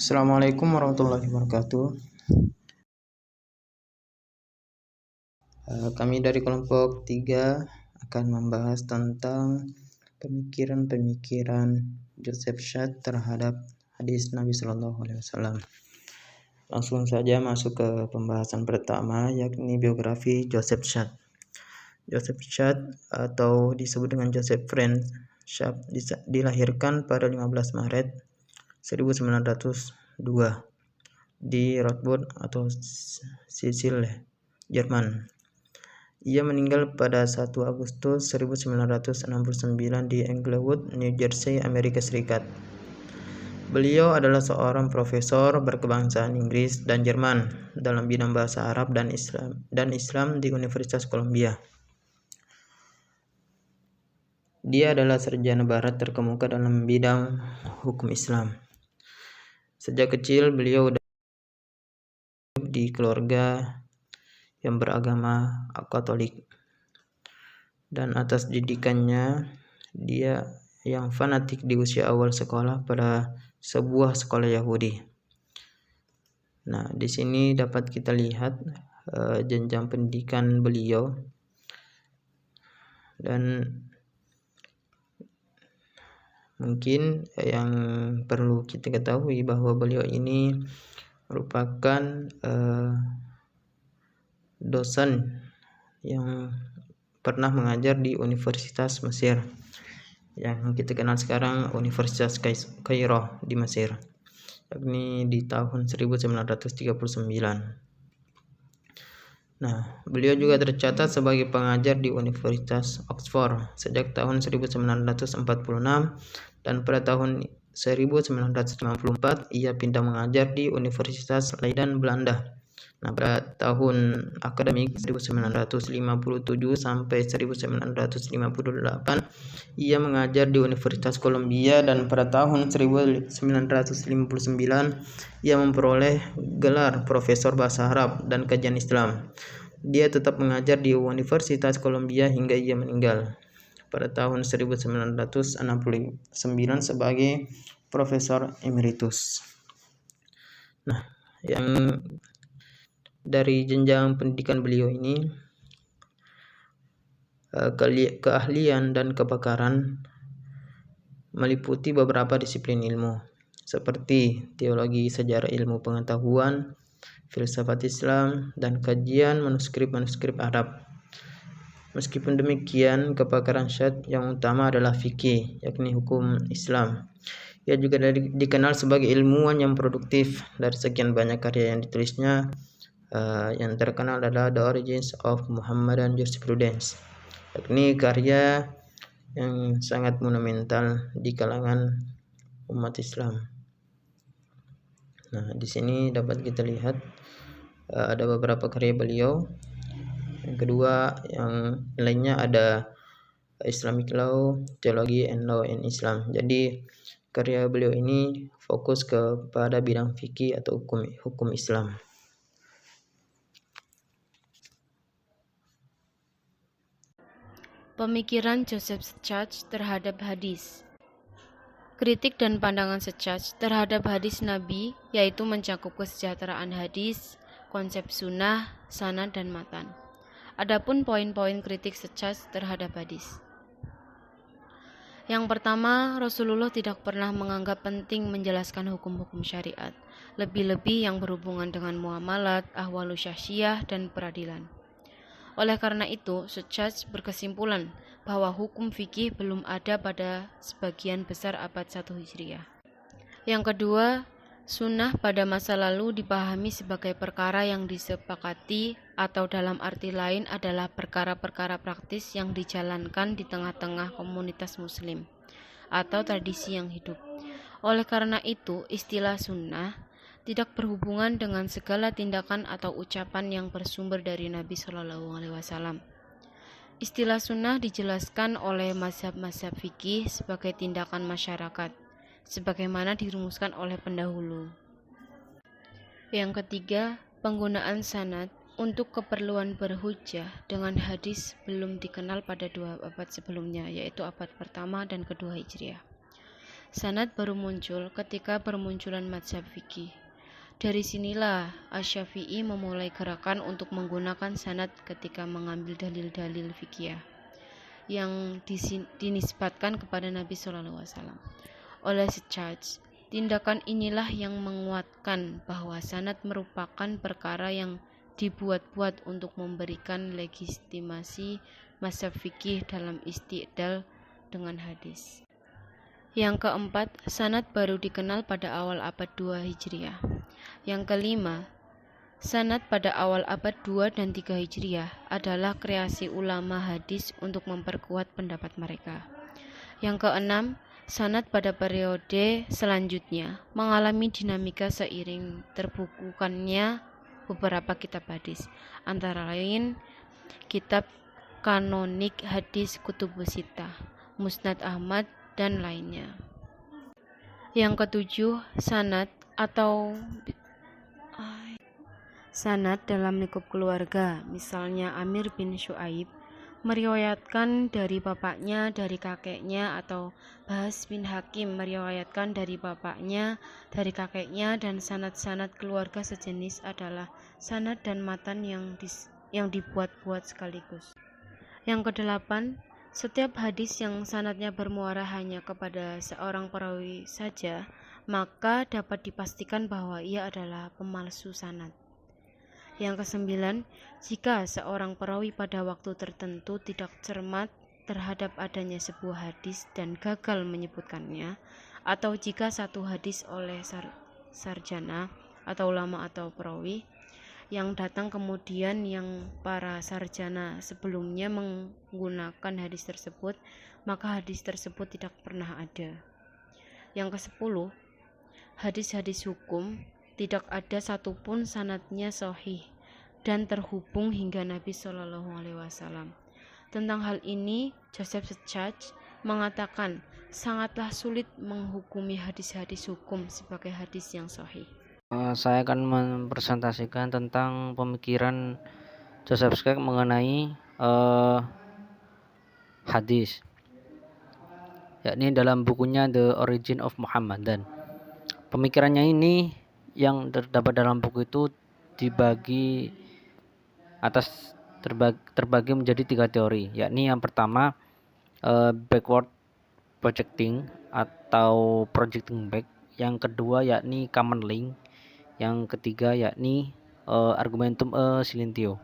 Assalamualaikum warahmatullahi wabarakatuh. Kami dari kelompok 3 akan membahas tentang pemikiran-pemikiran Joseph Schad terhadap hadis Nabi Shallallahu Alaihi Wasallam. Langsung saja masuk ke pembahasan pertama, yakni biografi Joseph Schad. Joseph Schad atau disebut dengan Joseph Franz Schad dilahirkan pada 15 Maret 1902 di Rotterdam atau Sicily, Jerman. Ia meninggal pada 1 Agustus 1969 di Englewood, New Jersey, Amerika Serikat. Beliau adalah seorang profesor berkebangsaan Inggris dan Jerman dalam bidang bahasa Arab dan Islam di Universitas Columbia. Dia adalah sarjana barat terkemuka dalam bidang hukum Islam. Sejak kecil beliau di keluarga yang beragama Katolik, dan atas didikannya dia yang fanatik di usia awal sekolah pada sebuah sekolah Yahudi. Nah, di sini dapat kita lihat jenjang pendidikan beliau, dan mungkin yang perlu kita ketahui bahwa beliau ini merupakan dosen yang pernah mengajar di Universitas Mesir yang kita kenal sekarang Universitas Kairo di Mesir, yakni di tahun 1939. Nah, beliau juga tercatat sebagai pengajar di Universitas Oxford sejak tahun 1946, dan pada tahun 1954 ia pindah mengajar di Universitas Leiden, Belanda. Nah, pada tahun akademik 1957 sampai 1958 ia mengajar di Universitas Columbia, dan pada tahun 1959 ia memperoleh gelar Profesor Bahasa Arab dan Kajian Islam. Dia tetap mengajar di Universitas Columbia hingga ia meninggal pada tahun 1969 sebagai Profesor Emeritus. Nah, yang dari jenjang pendidikan beliau ini, keahlian dan kepakaran meliputi beberapa disiplin ilmu seperti teologi, sejarah ilmu pengetahuan, filsafat Islam, dan kajian manuskrip Arab. Meskipun demikian, kepakaran Schad yang utama adalah fikih, yakni hukum Islam. Ia juga dikenal sebagai ilmuwan yang produktif. Dari sekian banyak karya yang ditulisnya, yang terkenal adalah The Origins of Muhammadan Jurisprudence, yakni karya yang sangat monumental di kalangan umat Islam. Nah, di sini dapat kita lihat ada beberapa karya beliau. Yang kedua, yang lainnya ada Islamic Law, Theology and Law in Islam. Jadi karya beliau ini fokus kepada bidang fikih atau hukum Islam. Pemikiran Joseph Schad terhadap hadis. Kritik dan pandangan Schad terhadap hadis Nabi yaitu mencakup kesejahteraan hadis, konsep sunnah, sanad, dan matan. Adapun poin-poin kritik Schad terhadap hadis. Yang pertama, Rasulullah tidak pernah menganggap penting menjelaskan hukum-hukum syariat, lebih-lebih yang berhubungan dengan muamalat, ahwalus syahsiyah, dan peradilan. Oleh karena itu, Schad berkesimpulan bahwa hukum fikih belum ada pada sebagian besar abad 1 Hijriah. Yang kedua, sunnah pada masa lalu dipahami sebagai perkara yang disepakati atau dalam arti lain adalah perkara-perkara praktis yang dijalankan di tengah-tengah komunitas muslim atau tradisi yang hidup. Oleh karena itu, istilah sunnah tidak berhubungan dengan segala tindakan atau ucapan yang bersumber dari Nabi Shallallahu Alaihi Wasallam. Istilah sunnah dijelaskan oleh mazhab-mazhab fikih sebagai tindakan masyarakat, sebagaimana dirumuskan oleh pendahulu. Yang ketiga, penggunaan sanad untuk keperluan berhujjah dengan hadis belum dikenal pada 2 abad sebelumnya, yaitu abad pertama dan kedua Hijriah. Sanad baru muncul ketika bermunculan mazhab fikih. Dari sinilah Asy-Syafi'i memulai gerakan untuk menggunakan sanad ketika mengambil dalil-dalil fikih yang dinisbatkan kepada Nabi SAW. Oleh Secaj, tindakan inilah yang menguatkan bahwa sanad merupakan perkara yang dibuat-buat untuk memberikan legitimasi mazhab fikih dalam istidlal dengan hadis. Yang keempat, sanad baru dikenal pada awal abad 2 Hijriah. Yang kelima, sanad pada awal abad 2 dan 3 Hijriah adalah kreasi ulama hadis untuk memperkuat pendapat mereka. Yang keenam, sanad pada periode selanjutnya mengalami dinamika seiring terbukukannya beberapa kitab hadis, antara lain kitab kanonik hadis Kutubus Sittah, Musnad Ahmad, dan lainnya. Yang ketujuh, sanad atau sanad dalam lingkup keluarga, misalnya Amir bin Syuaib meriwayatkan dari bapaknya, dari kakeknya, atau Bahas bin Hakim meriwayatkan dari bapaknya, dari kakeknya, dan sanad-sanad keluarga sejenis adalah sanad dan matan yang dibuat-buat sekaligus. Yang kedelapan, setiap hadis yang sanadnya bermuara hanya kepada seorang perawi saja, maka dapat dipastikan bahwa ia adalah pemalsu sanad. Yang kesembilan, jika seorang perawi pada waktu tertentu tidak cermat terhadap adanya sebuah hadis dan gagal menyebutkannya, atau jika satu hadis oleh sarjana atau ulama atau perawi yang datang kemudian yang para sarjana sebelumnya menggunakan hadis tersebut, maka hadis tersebut tidak pernah ada. Yang ke-10, hadis-hadis hukum tidak ada satupun sanadnya sahih dan terhubung hingga Nabi SAW. Tentang hal ini, Joseph Secaj mengatakan sangatlah sulit menghukumi hadis-hadis hukum sebagai hadis yang sahih. Saya akan mempresentasikan tentang pemikiran Joseph Secaj mengenai hadis, yakni dalam bukunya The Origin of Muhammad. Dan pemikirannya ini yang terdapat dalam buku itu dibagi terbagi menjadi 3 teori, yakni yang pertama backward projecting atau projecting back, yang kedua yakni common link, yang ketiga yakni argumentum silentio.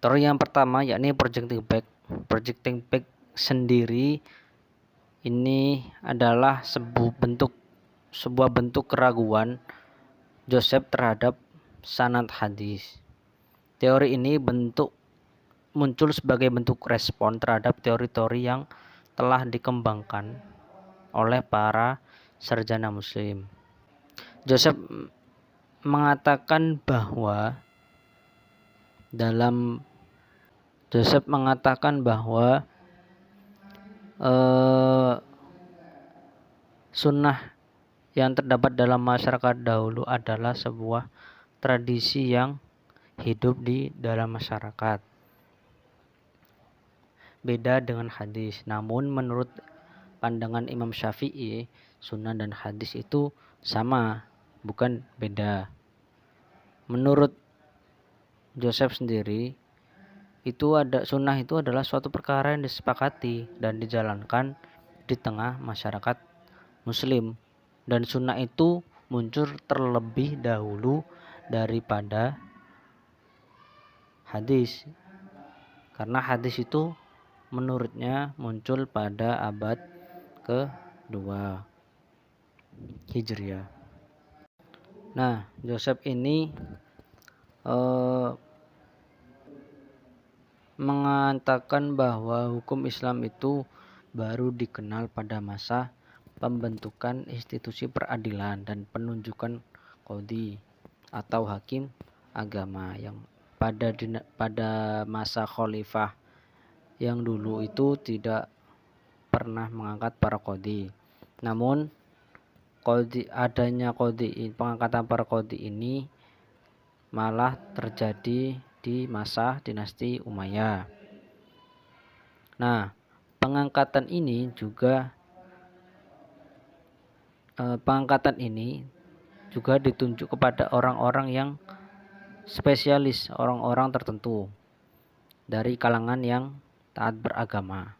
Teori yang pertama yakni projecting back. Projecting back sendiri ini adalah sebuah bentuk keraguan Joseph terhadap sanad hadis. Teori ini muncul sebagai bentuk respon terhadap teori-teori yang telah dikembangkan oleh para sarjana muslim. Joseph mengatakan bahwa sunnah yang terdapat dalam masyarakat dahulu adalah sebuah tradisi yang hidup di dalam masyarakat, beda dengan hadis. Namun menurut pandangan Imam Syafi'i, sunnah dan hadis itu sama, bukan beda. Menurut Joseph sendiri, sunnah itu adalah suatu perkara yang disepakati dan dijalankan di tengah masyarakat muslim, dan sunnah itu muncul terlebih dahulu daripada hadis, karena hadis itu menurutnya muncul pada abad ke-2 Hijriah. Nah, Joseph ini mengatakan bahwa hukum Islam itu baru dikenal pada masa pembentukan institusi peradilan dan penunjukan qadhi atau hakim agama yang pada masa khalifah yang dulu itu tidak pernah mengangkat para qadhi. Namun pengangkatan para qadhi ini malah terjadi di masa dinasti Umayyah. Nah, pengangkatan ini juga ditunjuk kepada orang-orang yang spesialis, orang-orang tertentu dari kalangan yang taat beragama.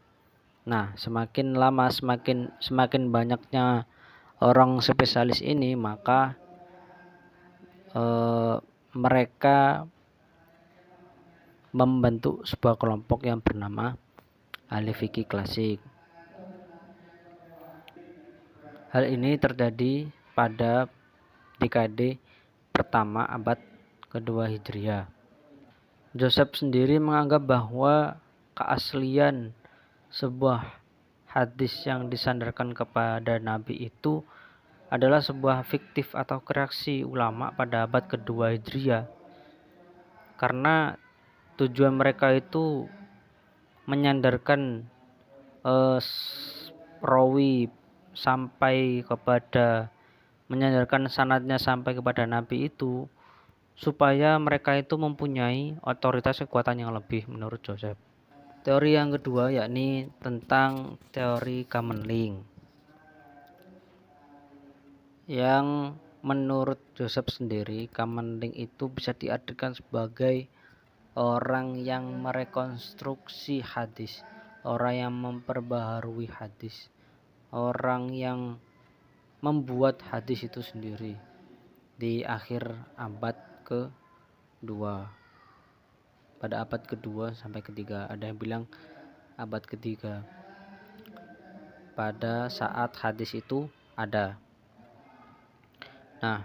Nah, semakin lama semakin banyaknya orang spesialis ini, maka mereka membentuk sebuah kelompok yang bernama ahli fikih klasik. Hal ini terjadi pada dekade pertama abad kedua Hijriah. Joseph sendiri menganggap bahwa keaslian sebuah hadis yang disandarkan kepada Nabi itu adalah sebuah fiktif atau kreasi ulama pada abad kedua Hijriah, karena tujuan mereka itu menyandarkan rawi sampai kepada menyandarkan sanadnya sampai kepada Nabi itu supaya mereka itu mempunyai otoritas kekuatan yang lebih menurut Joseph. Teori yang kedua yakni tentang teori common link, yang menurut Joseph sendiri common link itu bisa diartikan sebagai orang yang merekonstruksi hadis, orang yang memperbaharui hadis, orang yang membuat hadis itu sendiri di akhir abad kedua, pada abad kedua sampai ketiga, ada yang bilang abad ketiga, pada saat hadis itu ada. Nah,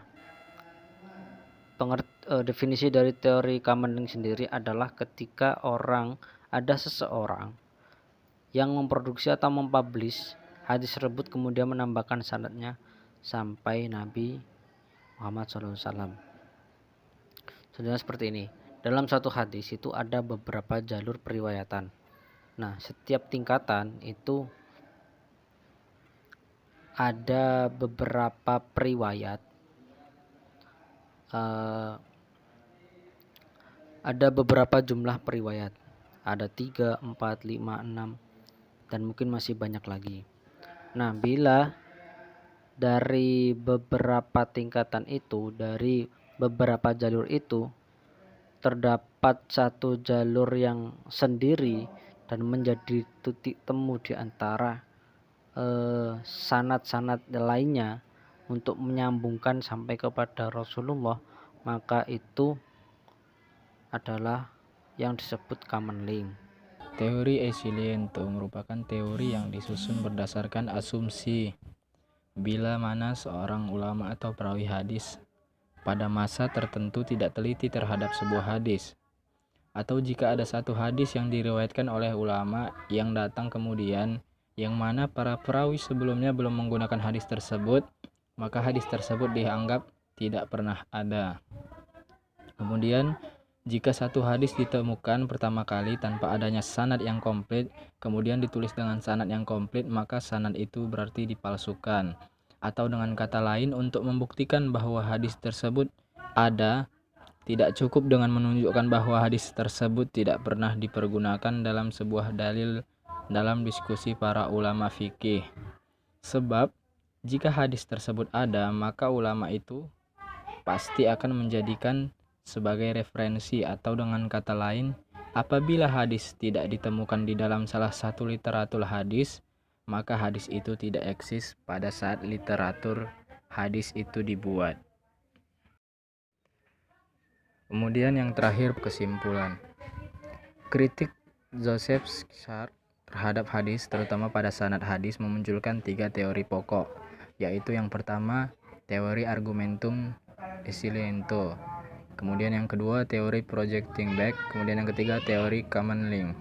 definisi dari teori common link sendiri adalah ketika ada seseorang yang memproduksi atau mempublish hadis tersebut kemudian menambahkan sanadnya sampai Nabi Muhammad SAW. Sebenarnya seperti ini. Dalam satu hadis itu ada beberapa jalur periwayatan. Nah, setiap tingkatan itu ada beberapa periwayat, ada beberapa jumlah periwayat, ada 3, 4, 5, 6, dan mungkin masih banyak lagi. Nah, bila dari beberapa tingkatan itu, dari beberapa jalur itu terdapat satu jalur yang sendiri dan menjadi titik temu di antara sanad-sanad lainnya untuk menyambungkan sampai kepada Rasulullah, maka itu adalah yang disebut common link. Teori Esiliento merupakan teori yang disusun berdasarkan asumsi bila mana seorang ulama atau perawi hadis pada masa tertentu tidak teliti terhadap sebuah hadis, atau jika ada satu hadis yang diriwayatkan oleh ulama yang datang kemudian yang mana para perawi sebelumnya belum menggunakan hadis tersebut, maka hadis tersebut dianggap tidak pernah ada. Kemudian jika satu hadis ditemukan pertama kali tanpa adanya sanad yang komplit, kemudian ditulis dengan sanad yang komplit, maka sanad itu berarti dipalsukan. Atau dengan kata lain, untuk membuktikan bahwa hadis tersebut ada, tidak cukup dengan menunjukkan bahwa hadis tersebut tidak pernah dipergunakan dalam sebuah dalil dalam diskusi para ulama fikih. Sebab jika hadis tersebut ada, maka ulama itu pasti akan menjadikan sebagai referensi, atau dengan kata lain, apabila hadis tidak ditemukan di dalam salah satu literatur hadis, maka hadis itu tidak eksis pada saat literatur hadis itu dibuat. Kemudian yang terakhir, kesimpulan. Kritik Joseph Schar terhadap hadis, terutama pada sanad hadis, memunculkan 3 teori pokok, yaitu yang pertama, teori argumentum Esiliento, kemudian yang kedua, teori projecting back, kemudian yang ketiga, teori common link.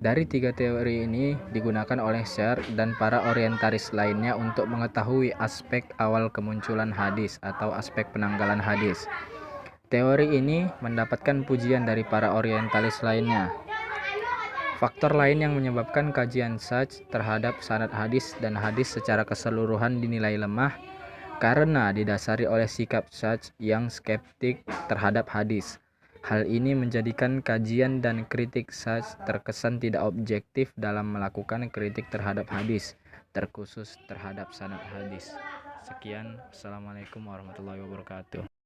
Dari 3 teori ini digunakan oleh Schar dan para orientalis lainnya untuk mengetahui aspek awal kemunculan hadis atau aspek penanggalan hadis. Teori ini mendapatkan pujian dari para orientalis lainnya. Faktor lain yang menyebabkan kajian Schar terhadap sanad hadis dan hadis secara keseluruhan dinilai lemah karena didasari oleh sikap Schar yang skeptik terhadap hadis. Hal ini menjadikan kajian dan kritik sahih terkesan tidak objektif dalam melakukan kritik terhadap hadis, terkhusus terhadap sanad hadis. Sekian, Assalamualaikum warahmatullahi wabarakatuh.